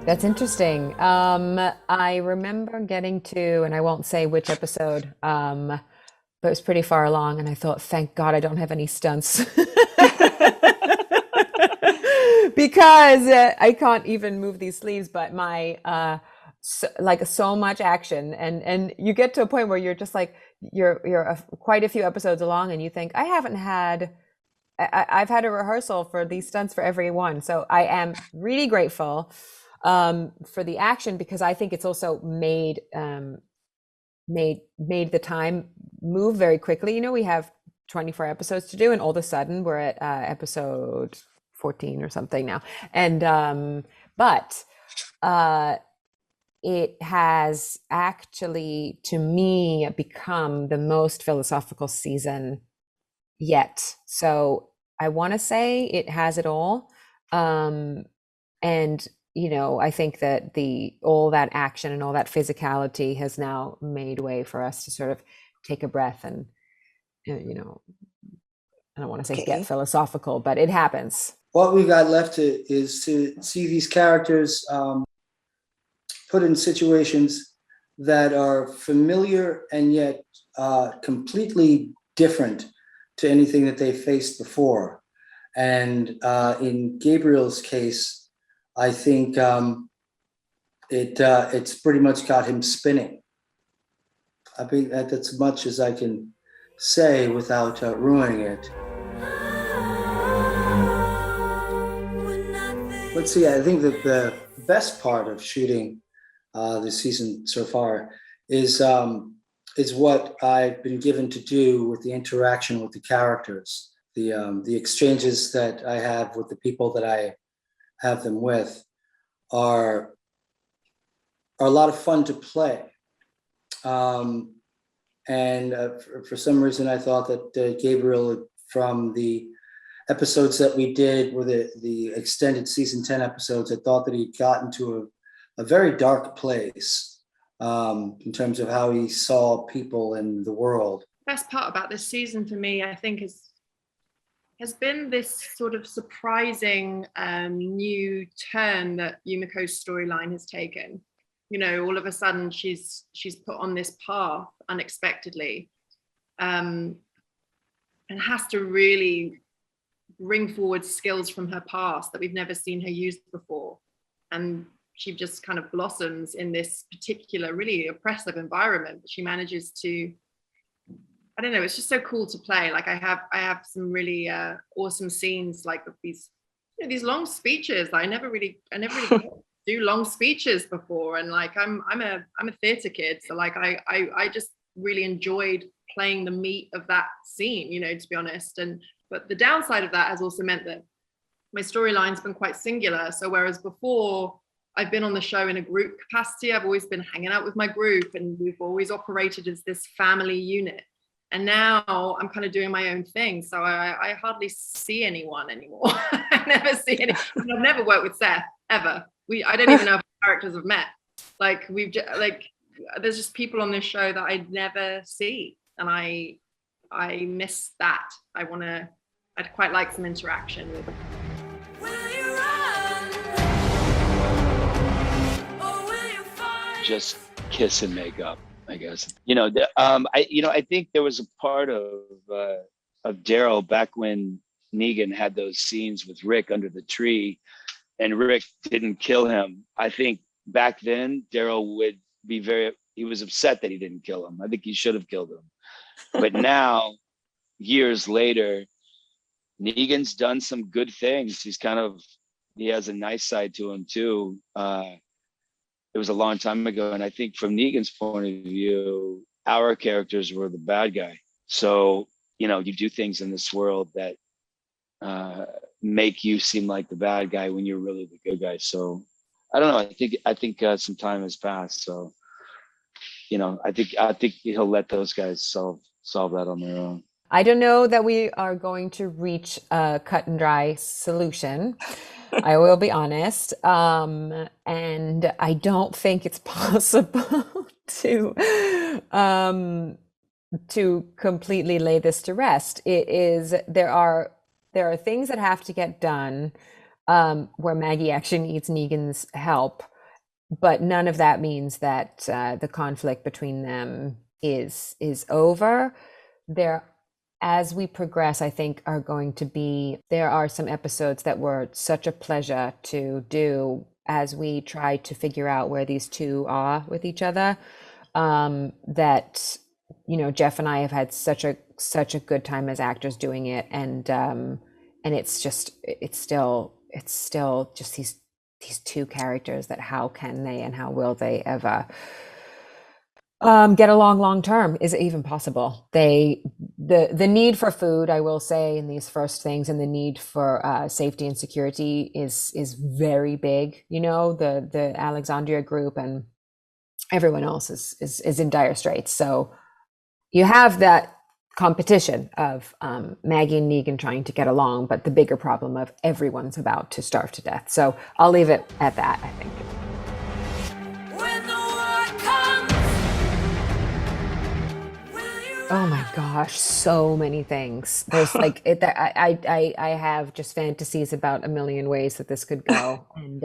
That's interesting. I remember getting to, and I won't say which episode, but it was pretty far along, and I thought, thank God I don't have any stunts. Because I can't even move these sleeves, but my like so much action, and you get to a point where you're just like quite a few episodes along, and you think I haven't had I've had a rehearsal for these stunts for every one. So I am really grateful for the action because I think it's also made the time move very quickly. You know, we have 24 episodes to do, and all of a sudden we're at episode 14 or something now. And but it has actually, to me, become the most philosophical season yet. So I want to say it has it all. And you know, I think that the all that action and all that physicality has now made way for us to sort of take a breath and you know, I don't want to say get Okay. philosophical, but it happens. What we got left is to see these characters put in situations that are familiar and yet completely different to anything that they faced before. And in Gabriel's case, I think it's pretty much got him spinning. I think that's as much as I can say without ruining it. Let's see, I think that the best part of shooting this season so far is what I've been given to do with the interaction with the characters, the exchanges that I have with the people that I have them with are a lot of fun to play. And for some reason, I thought that Gabriel, from the episodes that we did, were the extended season 10 episodes, I thought that he'd gotten to a very dark place in terms of how he saw people in the world. Best part about this season for me, I think, has been this sort of surprising new turn that Yumiko's storyline has taken. You know, all of a sudden she's put on this path unexpectedly, and has to really bring forward skills from her past that we've never seen her use before. And she just kind of blossoms in this particular really oppressive environment, but she manages to, I don't know, it's just so cool to play. Like I have some really awesome scenes, like with these, you know, these long speeches. I never really do long speeches before, and like I'm a theater kid, so like I just really enjoyed playing the meat of that scene, you know, to be honest. But the downside of that has also meant that my storyline's been quite singular. So whereas before I've been on the show in a group capacity, I've always been hanging out with my group, and we've always operated as this family unit. And now I'm kind of doing my own thing. So I hardly see anyone anymore. I never see any. I've never worked with Seth ever. I don't even know if characters have met. Like there's just people on this show that I never see, and I miss that. I'd quite like some interaction with them. Just kiss and make up, I guess. You know, I think there was a part of Daryl back when Negan had those scenes with Rick under the tree, and Rick didn't kill him. I think back then Daryl would be he was upset that he didn't kill him. I think he should have killed him. But now, years later, Negan's done some good things. He has a nice side to him too. It was a long time ago. And I think from Negan's point of view, our characters were the bad guy. So, you know, you do things in this world that make you seem like the bad guy when you're really the good guy. So I don't know. I think some time has passed. So, you know, I think he'll let those guys solve that on their own. I don't know that we are going to reach a cut and dry solution. I will be honest. And I don't think it's possible to completely lay this to rest. There are things that have to get done where Maggie actually needs Negan's help. but none of that means that the conflict between them is over. There, as we progress, I think there are some episodes that were such a pleasure to do as we try to figure out where these two are with each other, that, you know, Jeff and I have had such a good time as actors doing it, and it's still just these two characters that how can they and how will they ever get along long term? Is it even possible? The need for food, I will say, in these first things, and the need for safety and security is very big. You know, the Alexandria group and everyone else is in dire straits. So you have that competition of Maggie and Negan trying to get along, but the bigger problem of everyone's about to starve to death. So I'll leave it at that, I think. Oh my gosh, so many things. There's like I have just fantasies about a million ways that this could go, and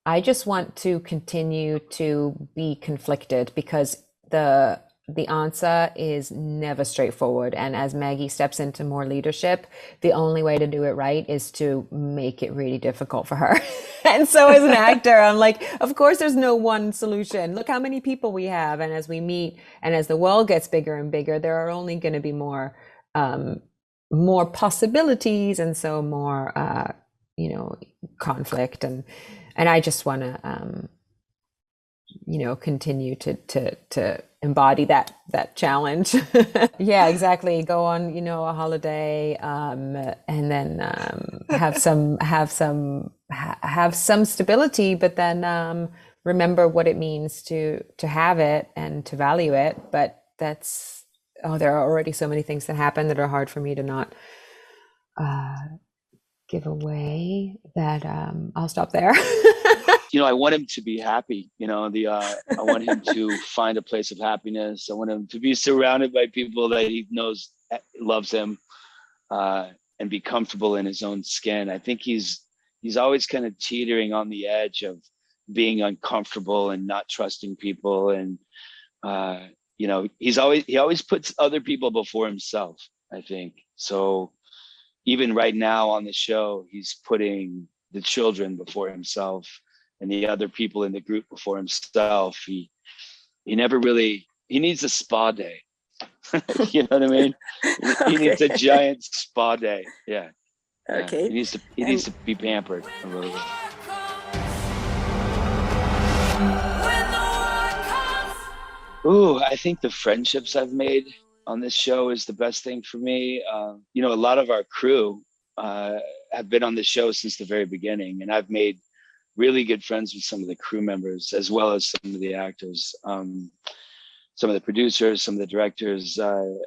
I just want to continue to be conflicted, because the answer is never straightforward. And as Maggie steps into more leadership, the only way to do it right is to make it really difficult for her. And so as an actor, I'm like, of course there's no one solution. Look how many people we have. And as we meet and as the world gets bigger and bigger, there are only going to be more possibilities, and so more conflict. And I just want to continue to embody that challenge. Yeah, exactly. Go on, a holiday, and then have some stability, but then remember what it means to have it and to value it. But there are already so many things that happen that are hard for me to not give away, that I'll stop there. I want him to be happy. I want him to find a place of happiness. I want him to be surrounded by people that he knows loves him, and be comfortable in his own skin. I think he's always kind of teetering on the edge of being uncomfortable and not trusting people. And, he always puts other people before himself, I think. So even right now on the show, he's putting the children before himself and the other people in the group before himself. He needs a spa day. You know what I mean? He needs a giant spa day. Yeah. Okay. He needs to be pampered a little bit. Ooh, I think the friendships I've made on this show is the best thing for me. A lot of our crew have been on the show since the very beginning, and I've made really good friends with some of the crew members, as well as some of the actors, some of the producers, some of the directors. I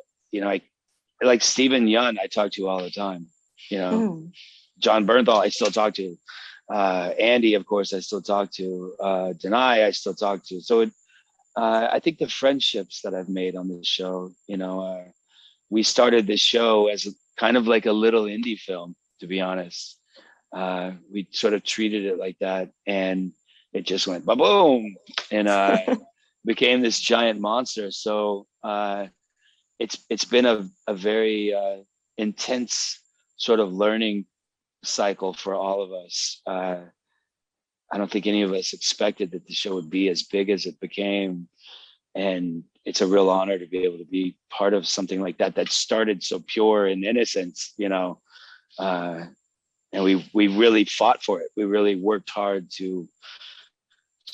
like Stephen Yun, I talk to all the time. John Bernthal, I still talk to. Andy, of course, I still talk to. Denai, I still talk to. So I think the friendships that I've made on this show, we started this show as kind of like a little indie film, to be honest. We sort of treated it like that, and it just went ba-boom, and became this giant monster. So it's been a very intense sort of learning cycle for all of us. I don't think any of us expected that the show would be as big as it became, and it's a real honor to be able to be part of something like that started so pure and innocent, and we really fought for it. We really worked hard to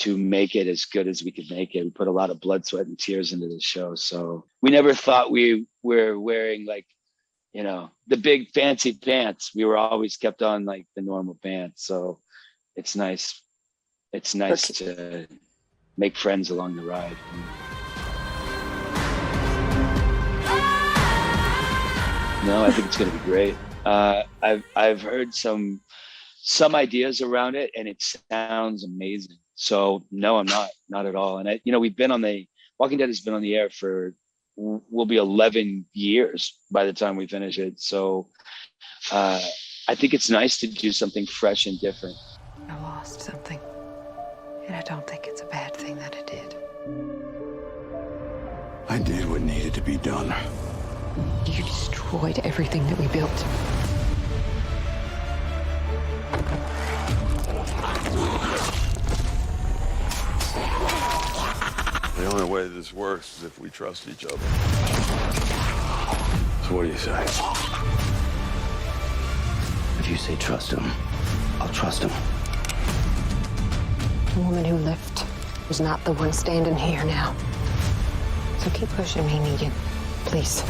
make it as good as we could make it. We put a lot of blood, sweat, and tears into the show. So we never thought we were wearing the big fancy pants. We were always kept on like the normal pants. So it's nice. It's nice to make friends along the ride. No, I think it's going to be great. I've heard some ideas around it, and it sounds amazing. So no, I'm not at all. And we've been on Walking Dead has been on the air will be 11 years by the time we finish it. So I think it's nice to do something fresh and different. Oh, awesome. lost something. And I don't think it's a bad thing that it did. I did what needed to be done. You destroyed everything that we built. The only way this works is if we trust each other. So what do you say? If you say trust him, I'll trust him. The woman who left was not the one standing here now. So keep pushing me, Negan. Please.